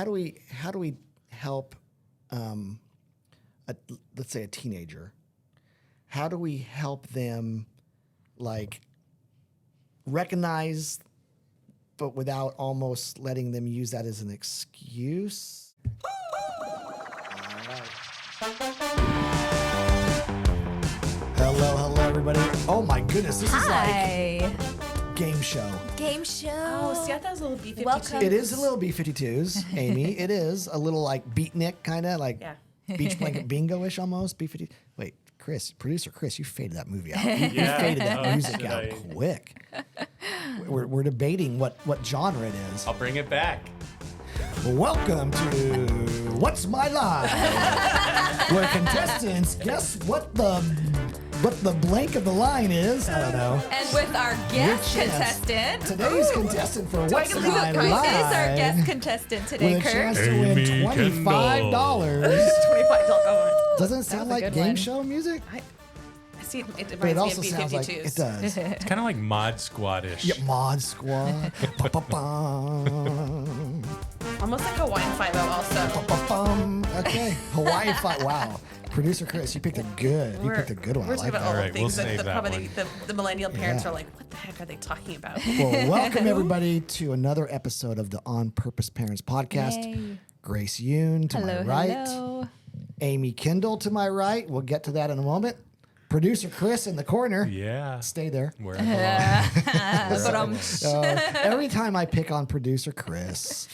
how do we help, let's say a teenager? How do we help them, like, recognize, but without almost letting them use that as an excuse? Hello, everybody. Oh my goodness, this is like game show. Game show. Oh, see, I thought it was a little B-52. Welcome. It is a little B-52s, Amy. It is a little like beatnik kind of, like beach blanket bingo-ish almost. B-50. Wait, Chris, producer Chris, you faded that movie out. You faded that music out quick. We're debating what genre it is. I'll bring it back. Welcome to What's My Line, where contestants guess what the blank of the line is. I don't know. And with our guest Your chance. contestant. Today's contestant for What's Who My is Line our guest contestant today, with a Kurt? chance to win Amy $25. $25. Doesn't it sound was a like good game one. show music? I see it But it reminds also me of sounds like B-52s. it does. It's kind of like Mod Squad-ish. Yeah, Mod Squad. Ba-ba-bum. Almost like Hawaiian Five-O also. Ba-bum. Okay, Hawaii Five. Wow, producer Chris, you picked a good one. We're I talking like about that. all All the right, we'll things that save the, that probably one. the millennial parents Yeah. are like, what the heck are they talking about? Well, welcome everybody to another episode of the On Purpose Parents podcast. Yay. Grace Yoon to my right, Hello. Amy Kendall to my right. We'll get to that in a moment. Producer Chris in the corner. Yeah. Stay there. Where I belong. Every time I pick on producer Chris,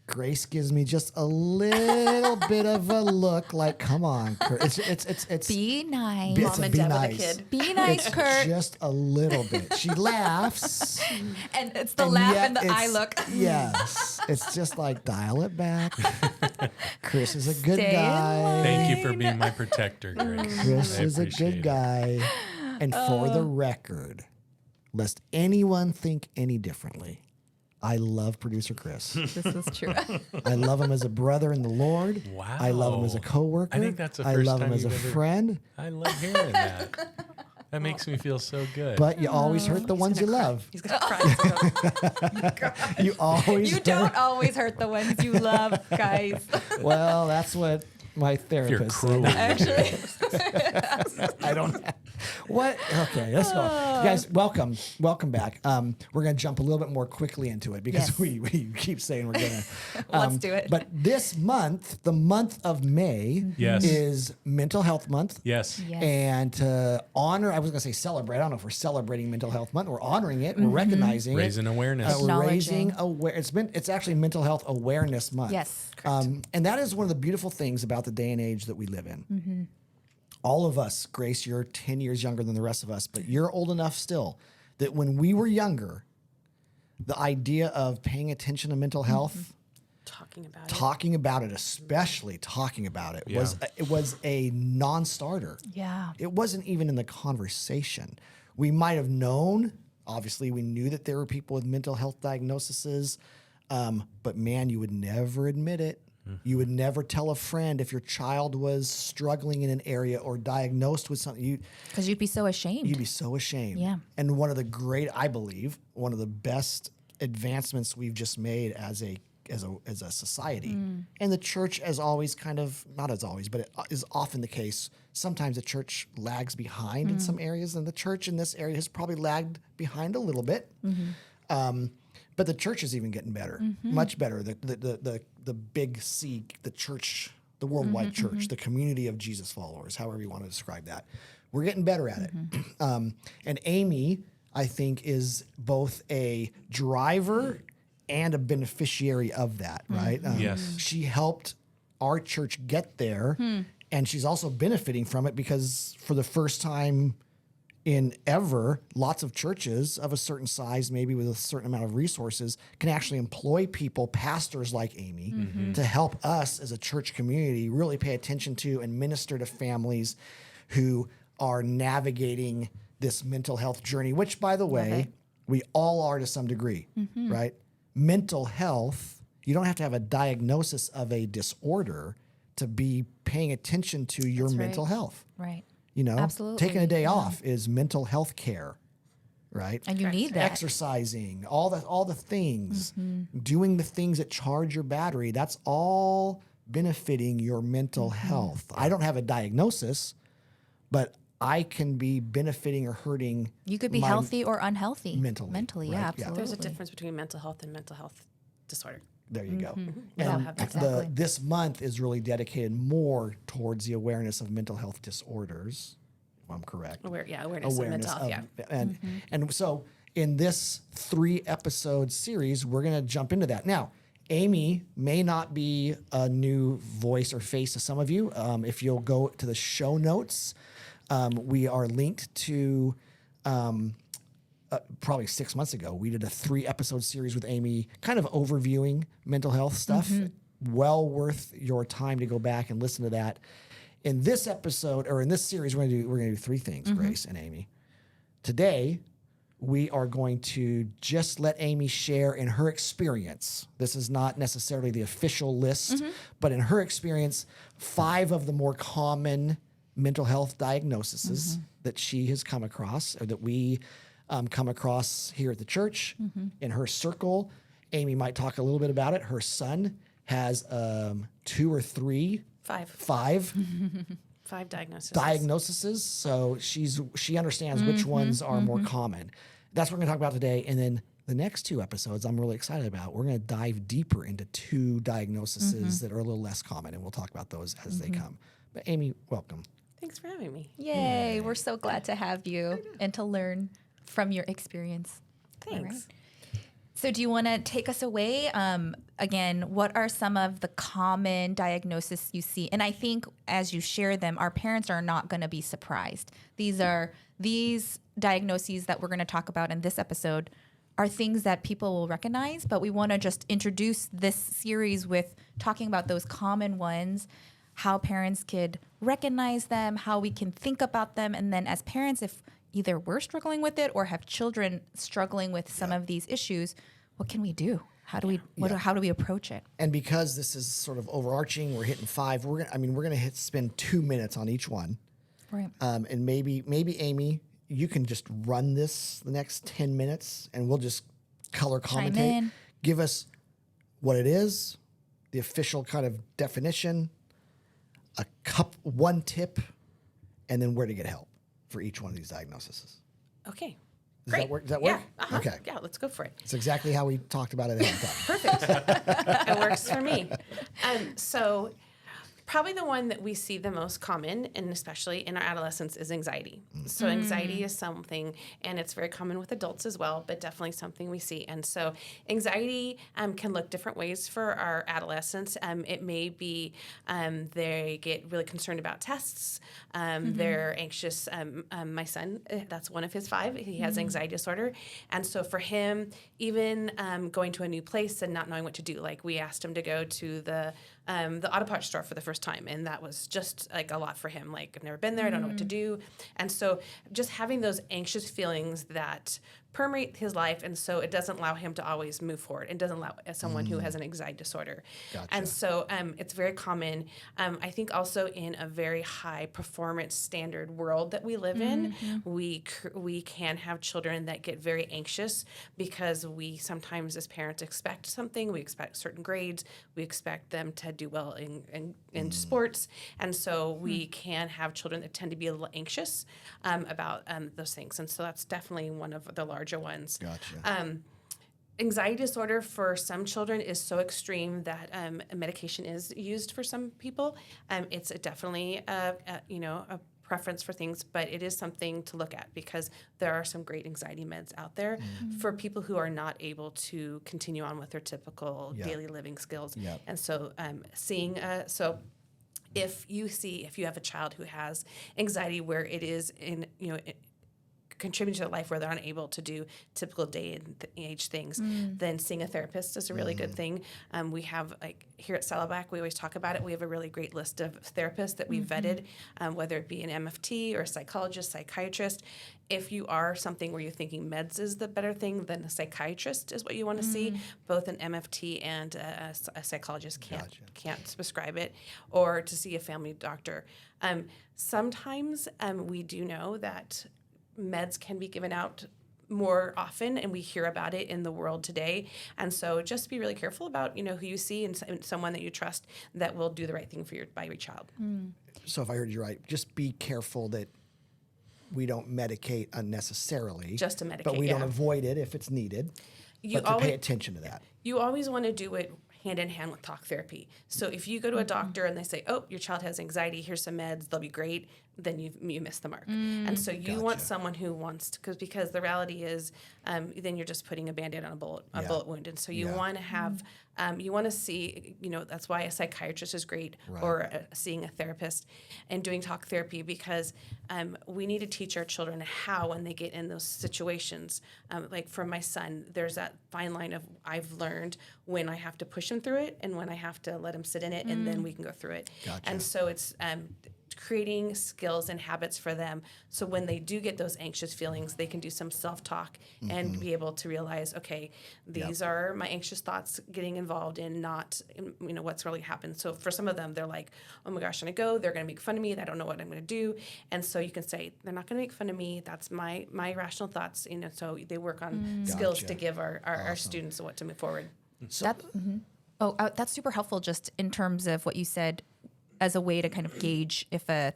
Grace gives me just a little bit of a look like, come on, Kurt. It's Be nice. It's Mom a and be dad nice. with a kid. Be nice, It's Kurt. just a little bit. She laughs. And it's the and laugh yet and the eye it's- look. Yes. It's just like, dial it back. Chris is a good Stay in guy. line. Thank you for being my protector, Grace. Chris I is a appreciate good it. guy. And for the record, lest anyone think any differently, I love producer Chris. This is true. I love him as a brother in the Lord. Wow. I love him as a coworker. I think that's the I first love him time as a you've ever- friend. I love hearing that. That makes me feel so good. But you always hurt the ones you love. He's going to cry. You always You hurt. don't always hurt the ones you love, guys. Well, that's what my if you're therapist cruel. said. Actually. I don't. What? Okay, let's go. You guys, welcome back. We're gonna jump a little bit more quickly into it because Yes. we keep saying we're gonna. Let's do it. But this month, the month of May, Yes. is Mental Health Month. Yes. Yes. And to honor, I was gonna say celebrate. I don't know if we're celebrating Mental Health Month. We're honoring it. We're recognizing Raising it. awareness. We're raising Acknowledging. It's actually Mental Health Awareness Month. Yes. And that is one of the beautiful things about the day and age that we live in. All of us, Grace, you're 10 years younger than the rest of us, but you're old enough still that when we were younger, the idea of paying attention to mental health, Talking about it. especially talking about it, Yeah. was a non-starter. Yeah. It wasn't even in the conversation. We might have known, obviously, we knew that there were people with mental health diagnoses, but man, you would never admit it. You would never tell a friend if your child was struggling in an area or diagnosed with something. Because you'd be so ashamed. You'd be so ashamed. Yeah. And one of the best advancements we've just made as a society, and the church, as always, not as always, but it is often the case. Sometimes the church lags behind in some areas, and the church in this area has probably lagged behind a little bit. But the church is even getting better, much better. The big C, the church, the worldwide church, the community of Jesus followers, however you want to describe that. We're getting better at it. And Amy, I think, is both a driver and a beneficiary of that, right? Yes. She helped our church get there, and she's also benefiting from it because for the first time in ever, lots of churches of a certain size, maybe with a certain amount of resources, can actually employ people, pastors like Amy, to help us as a church community really pay attention to and minister to families who are navigating this mental health journey, which, by the way, we all are to some degree, right? Mental health, you don't have to have a diagnosis of a disorder to be paying attention to your mental health. Right. You know, Absolutely. taking a day off is mental health care. right? And you need that. Exercising, all the things, doing the things that charge your battery. That's all benefiting your mental health. I don't have a diagnosis, but I can be benefiting or hurting. You could be my healthy or unhealthy. mentally, Mentally, right? yeah, Yeah. absolutely. There's a difference between mental health and mental health disorder. There you go. We all And have that. Exactly. this month is really dedicated more towards the awareness of mental health disorders, if I'm correct. Awareness of mental health, yeah. And so in this 3-episode series, we're going to jump into that. Now, Amy may not be a new voice or face to some of you. If you'll go to the show notes, we are linked to probably 6 months ago. We did a 3-episode series with Amy, kind of overviewing mental health stuff. Well worth your time to go back and listen to that. In this episode, or in this series, we're gonna do 3 things, Grace and Amy. Today, we are going to just let Amy share in her experience. This is not necessarily the official list, but in her experience, 5 of the more common mental health diagnoses that she has come across, or that we come across here at the church. In her circle, Amy might talk a little bit about it. Her son has 2 or 3, 5 diagnoses. So she understands which ones are more common. That's what we're going to talk about today. And then the next 2 episodes I'm really excited about. We're going to dive deeper into 2 diagnoses that are a little less common, and we'll talk about those as they come. But Amy, welcome. Thanks for having me. Yay. We're so glad to have you and to learn from your experience. Thanks. All right. So do you want to take us away? Again, what are some of the common diagnoses you see? And I think as you share them, our parents are not going to be surprised. These diagnoses that we're going to talk about in this episode are things that people will recognize, but we want to just introduce this series with talking about those common ones, how parents could recognize them, how we can think about them, and then as parents, if either we're struggling with it or have children struggling with some of these issues, what can we do? How do we approach it? And because this is sort of overarching, we're hitting 5. We're gonna spend 2 minutes on each one. Right. And maybe Amy, you can just run this the next 10 minutes, and we'll just color Chime commentate. in. Give us what it is, the official kind of definition, one tip, and then where to get help for each one of these diagnoses. Okay. Does Great. that work? Does that work? Yeah. Uh-huh. Okay. Yeah, let's go for it. It's exactly how we talked about it ahead of time. Perfect. It works for me. So probably the one that we see the most common, and especially in our adolescence, is anxiety. So anxiety is something, and it's very common with adults as well, but definitely something we see. And so anxiety can look different ways for our adolescents. It may be they get really concerned about tests. They're anxious. My son, that's one of his 5. He has anxiety disorder. And so for him, even going to a new place and not knowing what to do, like we asked him to go to the auto parts store for the first time, and that was just like a lot for him. Like, I've never been there, I don't know what to do. And so just having those anxious feelings that permeate his life, and so it doesn't allow him to always move forward. It doesn't allow someone who has an anxiety disorder. Gotcha. And so it's very common. I think also in a very high performance standard world that we live in, we can have children that get very anxious because we sometimes as parents expect something. We expect certain grades. We expect them to do well in sports. And so we can have children that tend to be a little anxious about those things. And so that's definitely one of the larger ones. Gotcha. Anxiety disorder for some children is so extreme that medication is used for some people. It's definitely a preference for things, but it is something to look at because there are some great anxiety meds out there for people who are not able to continue on with their typical daily living skills. Yep. And so if you have a child who has anxiety where it is contributing to their life where they're unable to do typical day and age things, then seeing a therapist is a really good thing. We have, like here at Saddleback, we always talk about it. We have a really great list of therapists that we've vetted, whether it be an MFT or a psychologist, psychiatrist. If you are something where you're thinking meds is the better thing, then a psychiatrist is what you want to see. Both an MFT and a psychologist can't prescribe it, or to see a family doctor. Sometimes we do know that meds can be given out more often, and we hear about it in the world today. And so just be really careful about, who you see and someone that you trust that will do the right thing for your child. So if I heard you right, just be careful that we don't medicate unnecessarily. Just to medicate, but we don't yeah. avoid it if it's needed. You but to always- pay attention to that. You always want to do it hand in hand with talk therapy. So if you go to a doctor and they say, "Oh, your child has anxiety. Here's some meds. They'll be great," then you miss the mark. And so you want Gotcha. someone who wants to, because the reality is, then you're just putting a Band-Aid on a bullet wound. And so you Yeah. want to have, you want to see, that's why a psychiatrist is great, Right. or seeing a therapist and doing talk therapy, because we need to teach our children how, when they get in those situations, like for my son, there's that fine line of, I've learned when I have to push him through it and when I have to let him sit in it, and then we can go through it. Gotcha. And so it's creating skills and habits for them, so when they do get those anxious feelings, they can do some self-talk and be able to realize, okay, these are my anxious thoughts getting involved in, not what's really happened. So for some of them, they're like, oh my gosh, I'm gonna go, they're gonna make fun of me, I don't know what I'm gonna do. And so you can say, they're not gonna make fun of me, that's my rational thoughts. So they work on skills Gotcha. to give our students what to move forward. So, That's super helpful just in terms of what you said as a way to kind of gauge if a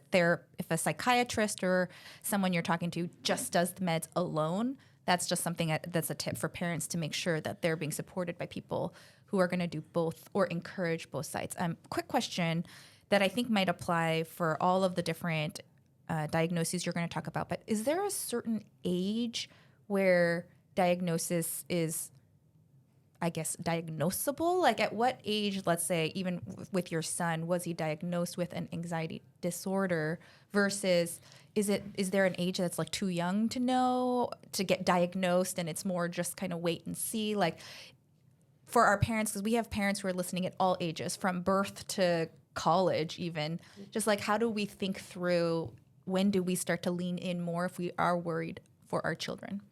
psychiatrist or someone you're talking to just does the meds alone. That's just something that's a tip for parents to make sure that they're being supported by people who are going to do both or encourage both sides. Quick question that I think might apply for all of the different diagnoses you're going to talk about, but is there a certain age where diagnosis is, I guess, diagnosable? Like at what age, let's say, even with your son, was he diagnosed with an anxiety disorder versus is there an age that's like too young to know, to get diagnosed, and it's more just kind of wait and see? Like for our parents, because we have parents who are listening at all ages, from birth to college even, just like how do we think through when do we start to lean in more if we are worried for our children?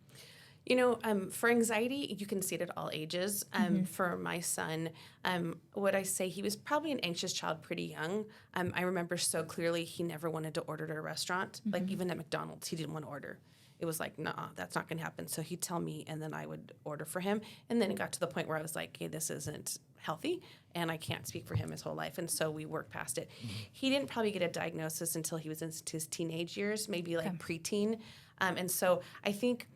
For anxiety, you can see it at all ages. For my son, what I say, he was probably an anxious child pretty young. I remember so clearly he never wanted to order at a restaurant. Like even at McDonald's, he didn't want to order. It was like, nah, that's not going to happen. So he'd tell me, and then I would order for him. And then it got to the point where I was like, hey, this isn't healthy, and I can't speak for him his whole life. And so we worked past it. He didn't probably get a diagnosis until he was in his teenage years, maybe like preteen. And so I think,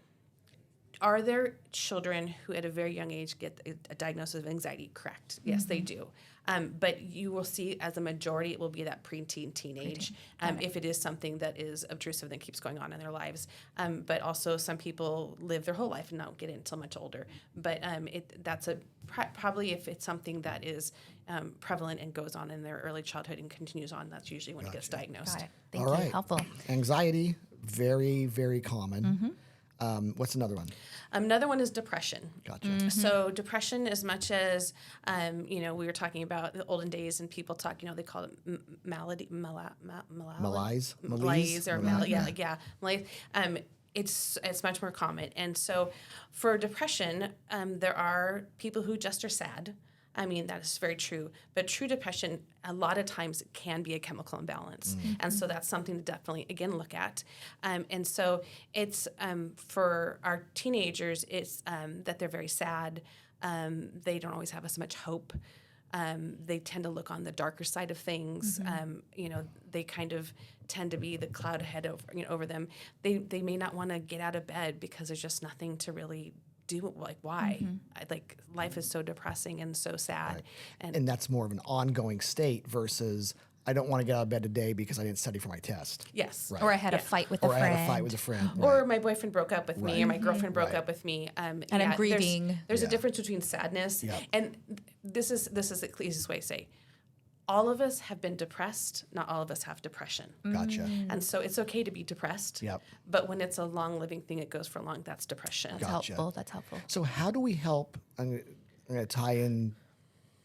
are there children who at a very young age get a diagnosis of anxiety? Correct. Yes, they do. But you will see as a majority, it will be that preteen, teenage, if it is something that is obtrusive that keeps going on in their lives. But also some people live their whole life and don't get it until much older. But that's probably if it's something that is prevalent and goes on in their early childhood and continues on, that's usually when it gets diagnosed. Got it. Thank all you. right. Helpful. Anxiety, very, very common. What's another one? Another one is depression. Gotcha. So depression, as much as, we were talking about the olden days and people talk, they call it malaise, Malaise? malaise. It's much more common. And so for depression, there are people who just are sad. I mean, that is very true. But true depression, a lot of times, can be a chemical imbalance. And so that's something to definitely, again, look at. And so it's, for our teenagers, it's that they're very sad. They don't always have as much hope. They tend to look on the darker side of things. They kind of tend to be the cloud ahead over them. They may not want to get out of bed because there's just nothing to really do. Like, why? Like, life is so depressing and so sad. Right. And that's more of an ongoing state versus I don't want to get out of bed today because I didn't study for my test. Yes. Right. Or I had a fight with a Or friend. I had a fight with a friend. Or my boyfriend broke up with me, or my girlfriend broke Right. up with me. And I'm grieving. There's a Yeah. difference between sadness and this is the easiest way to say. All of us have been depressed. Not all of us have depression. Gotcha. And so it's okay to be depressed. Yep. But when it's a long living thing, it goes for long. That's depression. That's Gotcha. helpful. That's helpful. So how do we help? I'm going to tie in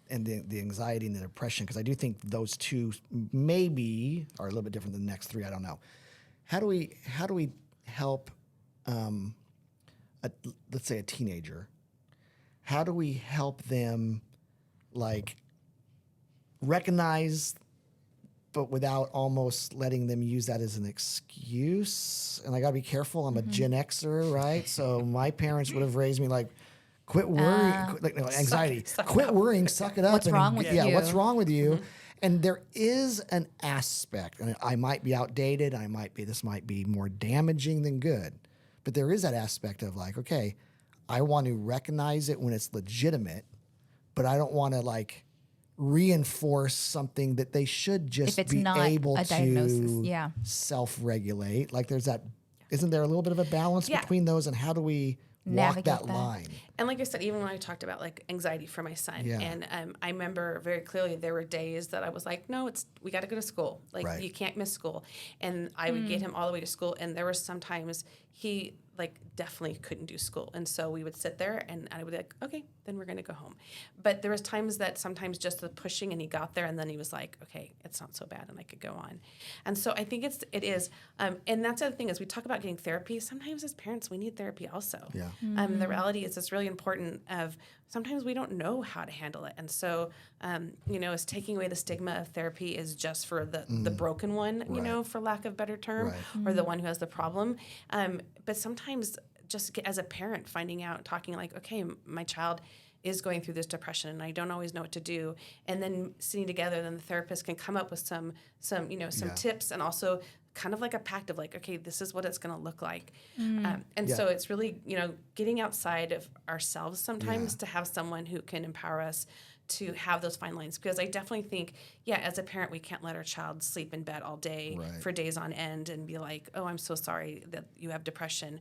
and the anxiety and the depression, because I do think those two maybe are a little bit different than the next three. I don't know. How do we help? Let's say a teenager. How do we help them, like, recognize but without almost letting them use that as an excuse. And I got to be careful. I'm a Gen Xer, right? So my parents would have raised me like, quit worrying, anxiety. Quit worrying, suck it up. What's wrong with you? What's wrong with you? And there is an aspect, and I might be outdated. This might be more damaging than good, but there is that aspect of like, okay, I want to recognize it when it's legitimate, but I don't want to like reinforce something that they should just If it's be not able a diagnosis, to yeah. self-regulate. Like there's that, isn't there a little bit of a balance Yeah. between those, and how do we walk Navigate that that. line? And like I said, even when I talked about like anxiety for my son, Yeah. and I remember very clearly there were days that I was like, no, we got to go to school. Like Right. you can't miss school. And I would get him all the way to school. And there were sometimes he like definitely couldn't do school. And so we would sit there and I would be like, okay, then we're going to go home. But there was times that sometimes just the pushing, and he got there and then he was like, okay, it's not so bad and I could go on. And so I think it is. And that's the other thing is we talk about getting therapy. Sometimes as parents, we need therapy also. Yeah. The reality is it's really important of sometimes we don't know how to handle it. And so, is taking away the stigma of therapy is just for the broken one, Right. for lack of a better term, Right. or the one who has the problem. But sometimes just as a parent finding out, talking like, okay, my child is going through this depression and I don't always know what to do. And then sitting together, then the therapist can come up with some Yeah. tips, and also kind of like a pact of like, okay, this is what it's going to look like. And Yeah. so it's really, getting outside of ourselves sometimes Yeah. to have someone who can empower us to have those fine lines. Because I definitely think, as a parent, we can't let our child sleep in bed all day Right. for days on end and be like, oh, I'm so sorry that you have depression.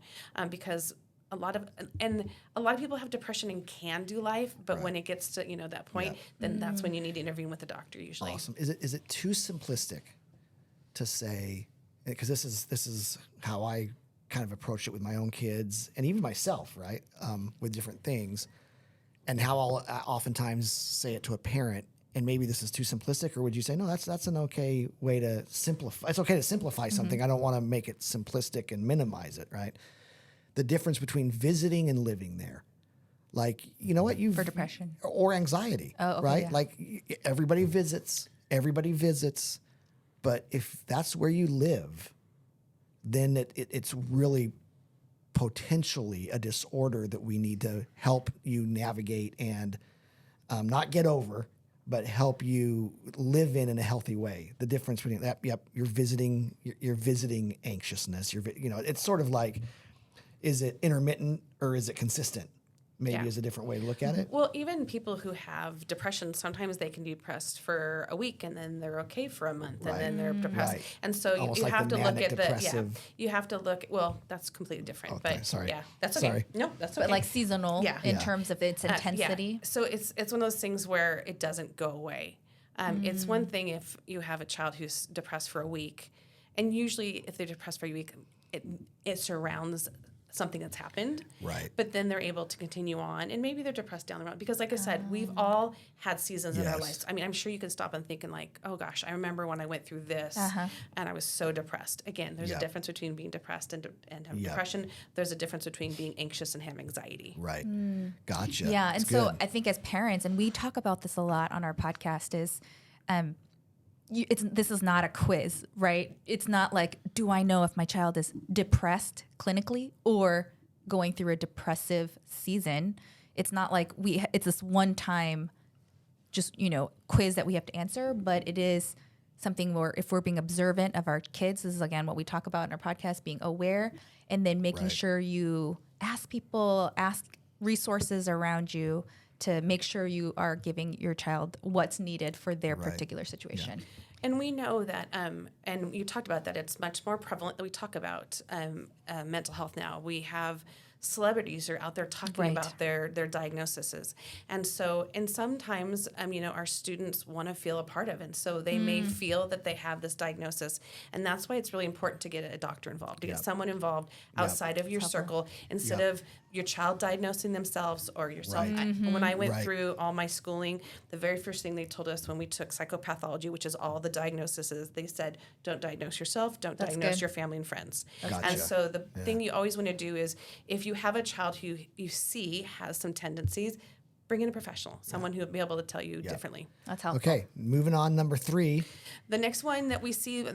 Because a lot of people have depression and can do life, but when it gets to, that point, then that's when you need to intervene with the doctor usually. Awesome. Is it too simplistic to say, because this is how I kind of approach it with my own kids and even myself, right? With different things, and how I'll oftentimes say it to a parent. And maybe this is too simplistic, or would you say, no, that's an okay way to simplify? It's okay to simplify something. I don't want to make it simplistic and minimize it, right? The difference between visiting and living there. Like, you know what? For depression. Or anxiety, Oh, okay, right? yeah. Like everybody visits, but if that's where you live, then it's really potentially a disorder that we need to help you navigate and not get over, but help you live in a healthy way. The difference between that, you're visiting anxiousness. It's sort of like, is it intermittent or is it consistent? Maybe Yeah. is a different way to look at it. Well, even people who have depression, sometimes they can be depressed for a week and then they're okay for a month and then they're depressed. Right. And so Almost you like have the to look manic at depressive. you have to look, well, that's completely different. Okay, But sorry. yeah, that's okay. Sorry. No, that's okay. But like seasonal Yeah. in Yeah. terms of its intensity. So it's one of those things where it doesn't go away. It's one thing if you have a child who's depressed for a week, and usually if they're depressed for a week, it surrounds something that's happened. Right. But then they're able to continue on, and maybe they're depressed down the road. Because like I said, we've all had seasons in our Yes. lives. I mean, I'm sure you can stop and think and like, oh gosh, I remember when I went through this and I was so depressed. Again, there's Yep. a difference between being depressed and having Yep. depression. There's a difference between being anxious and having anxiety. Right. Gotcha. Yeah, and That's so good. I think as parents, and we talk about this a lot on our podcast, is this is not a quiz, right? It's not like, do I know if my child is depressed clinically or going through a depressive season? It's not like it's this one time just, quiz that we have to answer, but it is something where if we're being observant of our kids, this is again what we talk about in our podcast, being aware, and then making Right. sure you ask resources around you to make sure you are giving your child what's needed for their Right. particular situation. And we know that, and you talked about that, it's much more prevalent that we talk about mental health now. We have celebrities are out there talking Right. about their diagnoses. And so, and sometimes, our students want to feel a part of it. And so they may feel that they have this diagnosis. And that's why it's really important to get a doctor involved, to get Yep. someone involved outside of your circle instead Yep. of your child diagnosing themselves or yourself. Right. When I went Right. through all my schooling, the very first thing they told us when we took psychopathology, which is all the diagnoses, they said, don't diagnose yourself, don't That's diagnose good. your family and friends. Gotcha. And so the Yeah. thing you always want to do is if you have a child who you see has some tendencies, bring in a professional, someone who would be able to tell you differently. That's helpful. Okay, moving on. Number 3. The next one that we see,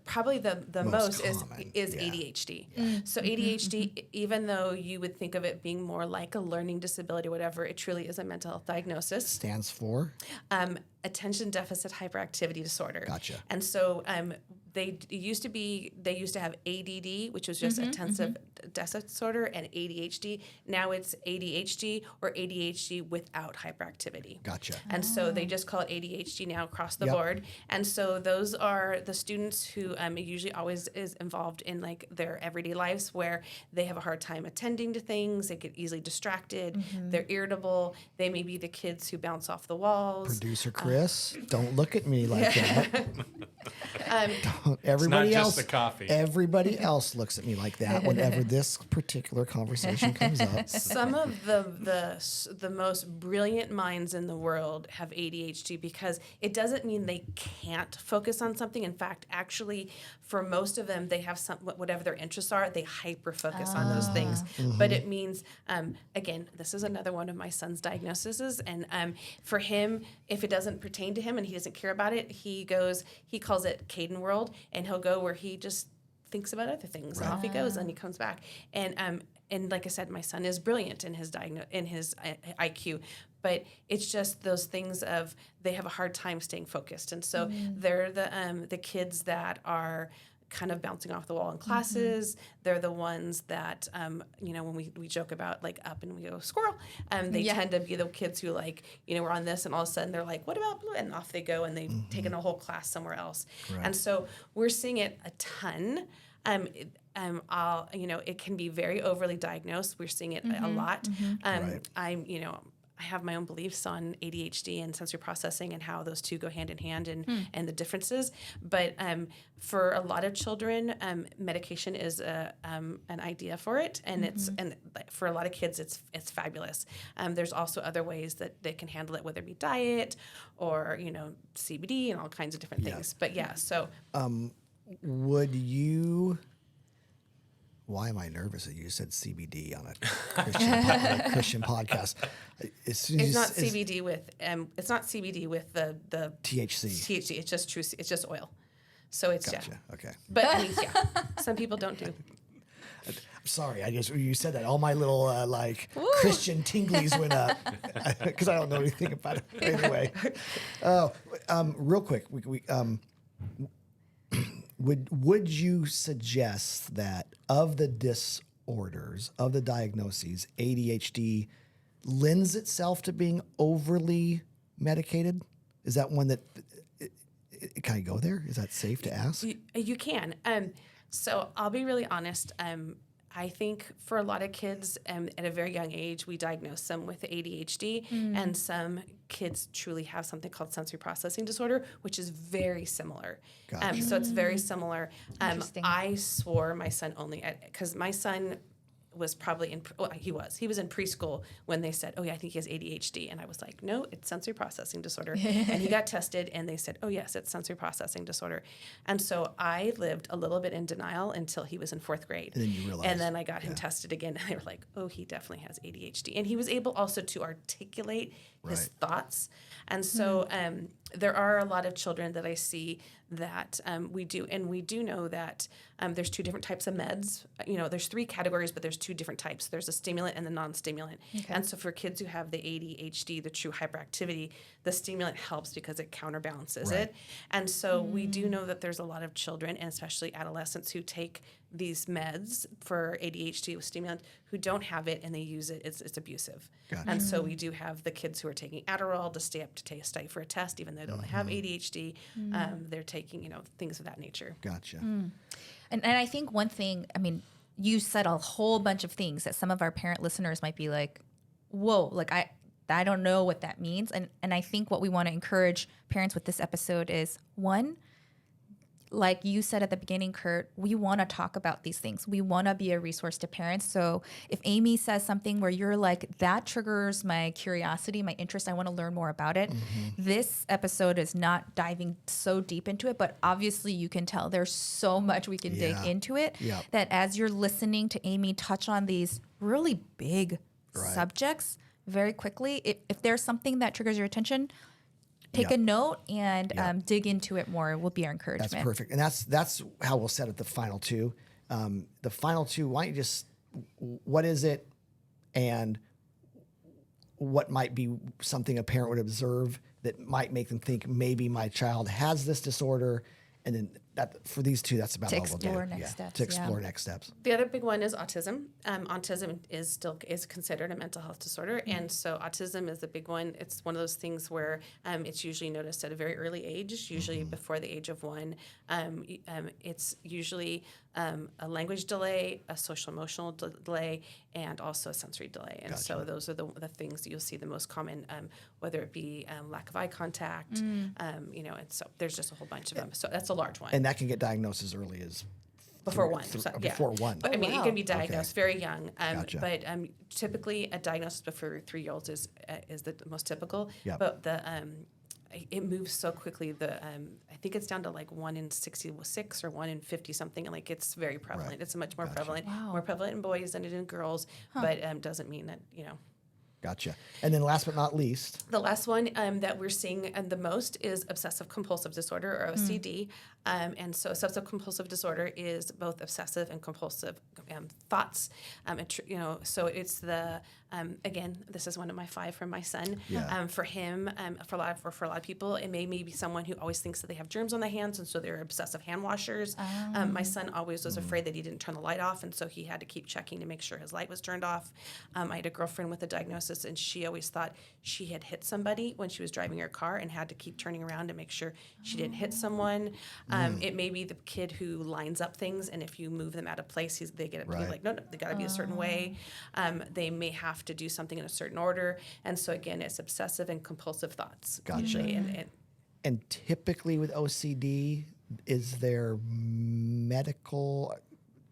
probably the most common, is yeah. ADHD. So ADHD, even though you would think of it being more like a learning disability or whatever, it truly is a mental health diagnosis. Stands for? Attention deficit hyperactivity disorder. Gotcha. And so they used to have ADD, which was just attentive deficit disorder, and ADHD. Now it's ADHD or ADHD without hyperactivity. Gotcha. And so they just call it ADHD now across the Yep. board. And so those are the students who usually always is involved in like their everyday lives where they have a hard time attending to things. They get easily distracted. They're irritable. They may be the kids who bounce off the walls. Producer Chris, don't look at me like that. not Everybody just else, the coffee. Everybody else looks at me like that whenever this particular conversation comes up. Some of the most brilliant minds in the world have ADHD because it doesn't mean they can't focus on something. In fact, actually, for most of them, they have whatever their interests are, they hyper focus on those things. But it means, again, this is another one of my son's diagnoses, and for him, if it doesn't pertain to him and he doesn't care about it, he calls it Caden world, and he'll go where he just thinks about other things, and off he goes, and he comes back. And like I said, my son is brilliant in his IQ, but it's just those things of they have a hard time staying focused, and so they're the kids that are kind of bouncing off the wall in classes. They're the ones that, when we joke about like up and we go squirrel, they tend to be the kids who like, we're on this and all of a sudden they're like, what about blue? And off they go and they've taken a whole class somewhere else. Right. And so we're seeing it a ton. It can be very overly diagnosed. We're seeing it a lot. Right. I have my own beliefs on ADHD and sensory processing and how those two go hand in hand and the differences. But for a lot of children, medication is an idea for it, and and for a lot of kids, it's fabulous. There's also other ways that they can handle it, whether it be diet or CBD and all kinds of different things. But so Would you? Why am I nervous that you said CBD on a Christian podcast? It's not CBD with the THC. THC. It's just true. It's just oil. So it's Gotcha. Okay. But some people don't do. I'm sorry. You said that all my little Christian tinglies went up because I don't know anything about it anyway. Real quick, Would you suggest that of the disorders, of the diagnoses, ADHD lends itself to being overly medicated? Is that one that can I go there? Is that safe to ask? You can. So I'll be really honest. I think for a lot of kids at a very young age, we diagnose them with ADHD, and some kids truly have something called sensory processing disorder, which is very similar. Gotcha. So it's very similar. Interesting. I swore my son because my son was probably he was in preschool when they said, oh yeah, I think he has ADHD. And I was like, no, it's sensory processing disorder. And he got tested and they said, oh yes, it's sensory processing disorder. And so I lived a little bit in denial until he was in 4th grade. And then you realized. And then I got him tested again and they were like, oh, he definitely has ADHD. And he was able also to articulate his thoughts. And so there are a lot of children that I see that we do know that there's 2 different types of meds. There's 3 categories, but there's 2 different types. There's a stimulant and the non-stimulant. Okay. And so for kids who have the ADHD, the true hyperactivity, the stimulant helps because it counterbalances it. And so we do know that there's a lot of children, and especially adolescents, who take these meds for ADHD with stimulant who don't have it and they use it. It's abusive. Gotcha. And so we do have the kids who are taking Adderall to stay up to study for a test, even though they don't have ADHD. They're taking, things of that nature. Gotcha. And I think one thing, you said a whole bunch of things that some of our parent listeners might be like, whoa, like I don't know what that means. And I think what we want to encourage parents with this episode is, one, like you said at the beginning, Kurt, we want to talk about these things. We want to be a resource to parents. So if Amy says something where you're like, that triggers my curiosity, my interest, I want to learn more about it. This episode is not diving so deep into it, but obviously you can tell there's so much we can dig into it that as you're listening to Amy touch on these really big subjects, very quickly. If there's something that triggers your attention, take Yeah. a note and Yeah. dig into it more will be our encouragement. That's perfect. And that's how we'll set up the final two. The final two, why don't you just, what is it and what might be something a parent would observe that might make them think maybe my child has this disorder, and then that for these two, that's about To all we'll do. explore next steps, To yeah. explore next steps. The other big one is autism. Autism is considered a mental health disorder, and so autism is the big one. It's one of those things where it's usually noticed at a very early age, usually before the age of 1. It's usually a language delay, a social emotional delay, and also a sensory delay. And so those are the things that you'll see the most common, whether it be lack of eye contact, and so there's just a whole bunch of them. So that's a large one. And that can get diagnosed as early as Before 1. before 1. But, I mean, wow. it can be diagnosed very young. Gotcha. But typically, a diagnosis before 3-year-olds is the most typical. Yep. But it moves so quickly. I think it's down to like 1 in 66 or 1 in 50 something. And like it's very prevalent. Right. It's much more Gotcha. prevalent. Wow. More prevalent in boys than it in girls. But doesn't mean that Gotcha. And then last but not least, The last one that we're seeing the most is obsessive compulsive disorder, or OCD. And so obsessive compulsive disorder is both obsessive and compulsive thoughts. So it's again, this is one of my 5 from my son. Yeah. For him, for a lot of people, it may be someone who always thinks that they have germs on their hands, and so they're obsessive hand washers. My son always was afraid that he didn't turn the light off, and so he had to keep checking to make sure his light was turned off. I had a girlfriend with a diagnosis, and she always thought she had hit somebody when she was driving her car and had to keep turning around to make sure she didn't hit someone. It may be the kid who lines up things, and if you move them out of place, they get to be Right. like, no, they got to be a certain way. They may have to do something in a certain order, and so again, it's obsessive and compulsive thoughts. Gotcha. Usually, and and typically with OCD, is there medical?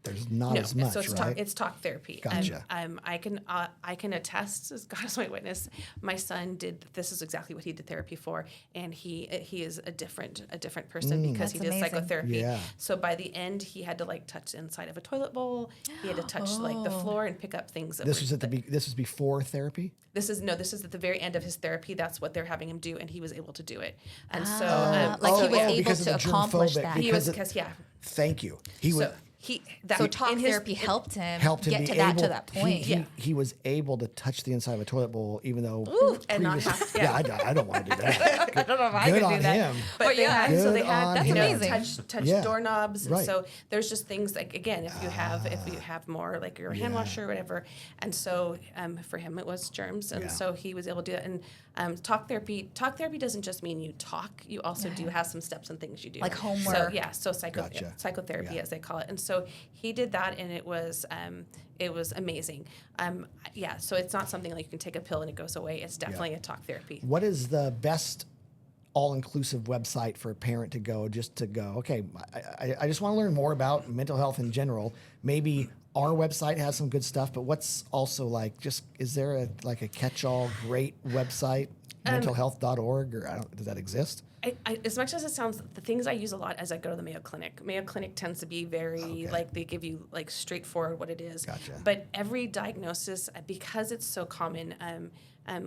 There's not no, as much, so it's right? it's talk therapy. Gotcha. I can attest, as God is my witness. My son this is exactly what he did therapy for, and he is a different person because he That's did amazing. psychotherapy. Yeah. So by the end, he had to like touch the inside of a toilet bowl. He had to touch like the floor and pick up things. This was this was before therapy. This is at the very end of his therapy. That's what they're having him do, and he was able to do it. And so Like he was able because of to the accomplish germphobic- that. he was because because Thank you. He was. So talk in his- therapy helped him Helped him get be to able, that point. He was able to touch the inside of a toilet bowl, even though and not have to- I don't want to do that. I don't know if I Good could on do that. him. But yeah. so they Good had on That's him. amazing. touch Yeah. doorknobs. Right. And so there's just things like, again, if you have more like your hand washer or whatever. And so for him it was germs, and Yeah. so he was able to do that. And talk therapy doesn't just mean you talk. You also do have some steps and things you do, Like So homework. so Gotcha. psychotherapy Yeah. as they call it. And so he did that, and it was amazing. So it's not something like you can take a pill and it goes away. It's definitely a talk therapy. What is the best all-inclusive website for a parent to go, okay, I just want to learn more about mental health in general. Maybe our website has some good stuff, but what's also is there a catch-all great website, mentalhealth.org, or does that exist? As much as it sounds, the things I use a lot as I go to the Mayo Clinic. Mayo Clinic tends to be very they give you straightforward what it is. Gotcha. But every diagnosis, because it's so common,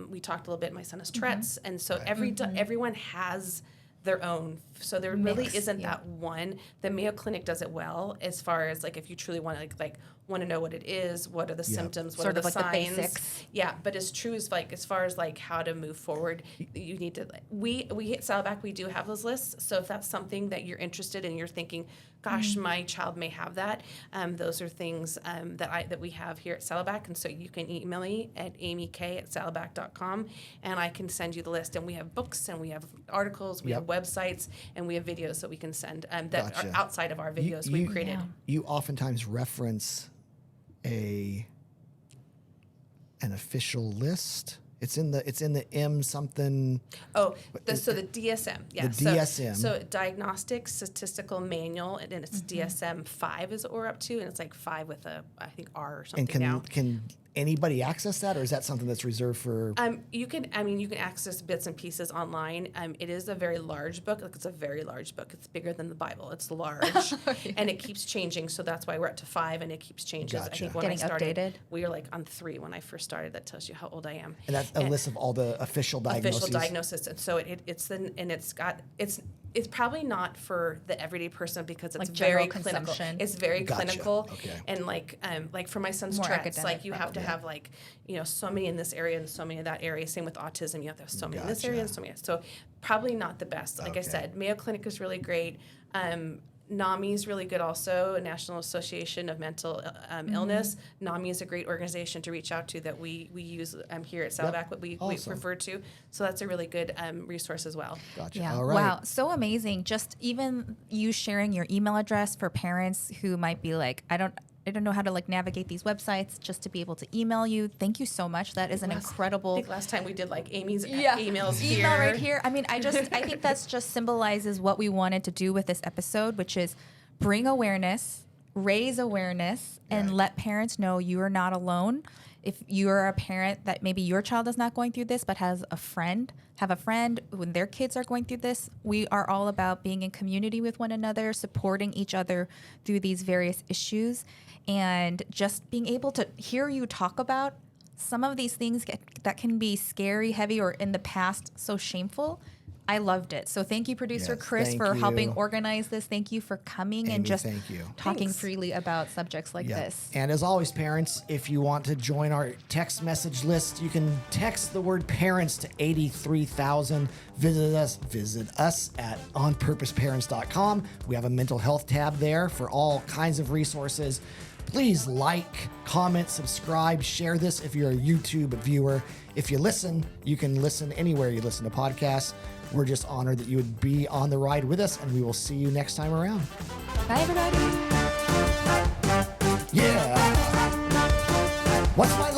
we talked a little bit. My son has Tourette's, and so everyone has their own. So there really isn't that one. The Mayo Clinic does it well as far as if you truly want to want to know what it is, what are the symptoms, what Sort are of the like the signs. basics. Yeah, but as true as as far as how to move forward, you need to. We at Saddleback, we do have those lists. So if that's something that you're interested in, you're thinking, gosh, my child may have that. Those are things that we have here at Saddleback, and so you can email me at amyk@saddleback.com, and I can send you the list. And we have books, and we have articles, we have websites, and we have videos that we can send that Gotcha. are outside of our videos we've created. Yeah. You oftentimes reference an official list. It's in the M something. Oh, so the DSM, yeah. The DSM. So Diagnostic Statistical Manual, and it's DSM 5 is what we're up to, and it's 5 with I think R or something And now. anybody access that, or is that something that's reserved for? You can access bits and pieces online. It is a very large book. Like, it's a very large book. It's bigger than the Bible. It's large, and it keeps changing. So that's why we're up to 5, and it keeps changing. Gotcha. I think when Getting I started, updated. we were like on 3 when I first started. That tells you how old I am. And that's a list of all the official diagnoses. Official diagnosis, and so it's probably not for the everyday person because it's Like very general clinical. consumption. It's very Gotcha. clinical, Okay. and like for my son's More Tourette's, academic, like you have to have like so many in this area and so many in that area. Same with autism, you have to have so many in this area and Gotcha. so many. So probably not the best. Like I Okay. said, Mayo Clinic is really great. NAMI is really good also, National Association of Mental Illness. NAMI is a great organization to reach out to that we use here at Saddleback, what we Awesome. refer to. So that's a really good resource as well. Gotcha. Yeah. All right. Wow. So amazing. Just even you sharing your email address for parents who might be like, I don't know how to like navigate these websites, just to be able to email you. Thank you so much. That is an I incredible think last time we did like Amy's Yeah. emails here. email right here. I mean, I think that's just symbolizes what we wanted to do with this episode, which is bring awareness, raise awareness, and let parents know you are not alone. If you're a parent that maybe your child is not going through this, but have a friend when their kids are going through this, we are all about being in community with one another, supporting each other through these various issues, and just being able to hear you talk about some of these things that can be scary, heavy, or in the past so shameful. I loved it. So thank you, Producer Yes, Chris, thank for helping you. organize this. Thank you for coming Amy, and just thank you. talking Thanks. freely about subjects like Yeah. this. And as always, parents, if you want to join our text message list, you can text the word parents to 83,000. Visit us at onpurposeparents.com. We have a mental health tab there for all kinds of resources. Please like, comment, subscribe, share this if you're a YouTube viewer. If you listen, you can listen anywhere you listen to podcasts. We're just honored that you would be on the ride with us, and we will see you next time around. Bye, everybody. Yeah. What's my